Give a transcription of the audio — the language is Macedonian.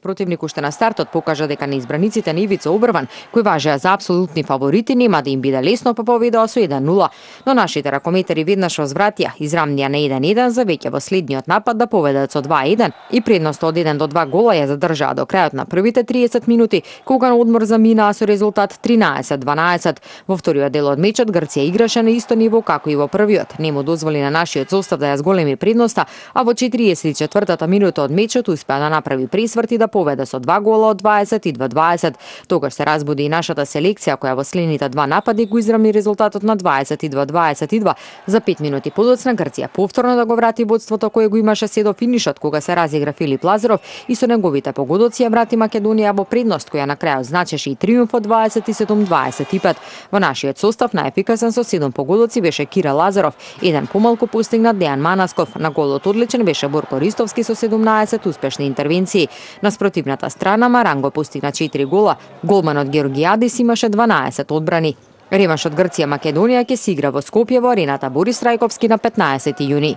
Противник уште на стартот покажа дека неизбраниците на ивица обрван, кои важеа за апсолутни фаворити, нема да им биде лесно, па победоа со 1-0. Но нашите ракометари веднаш возвратија, израмнија на 1-1 за веќе во следниот напад да победат со 2-1 и предност од 1 до 2 гола ја задржаа до крајот на првите 30 минути, кога на одмор заминаа со резултат 13-12. Во вториот дел од мечот Грција играше на исто ниво како и во првиот. Не му дозволи на нашиот состав да ја зголеми предноста, а во 44-та минута од мечот успеа да направи пресврт и да поведе со 2 гола од 22-20. Тогаш се разбуди и нашата селекција која во следните два напади го израмни резултатот на 22-22. За 5 минути подоцна Грција повторно да го врати водството кое го имаше се до финишот кога се разигра Филип Лазаров и со неговите погодоци ја врати Македонија во предност која на крајот значеше и триумф од 27-25. Во нашиот состав најефикасен со 7 погодоци беше Кира Лазаров, еден помалку постигна Дејан Манасков, на голот одличен беше Борко Ристовски со 17 успешни интервенции. На спротивната страна Маранго постигна 4 гола, голманот Георгијадис имаше 12 одбрани. Ремашот Грција Македонија ќе се игра во Скопје во арената Борис Рајковски на 15 јуни.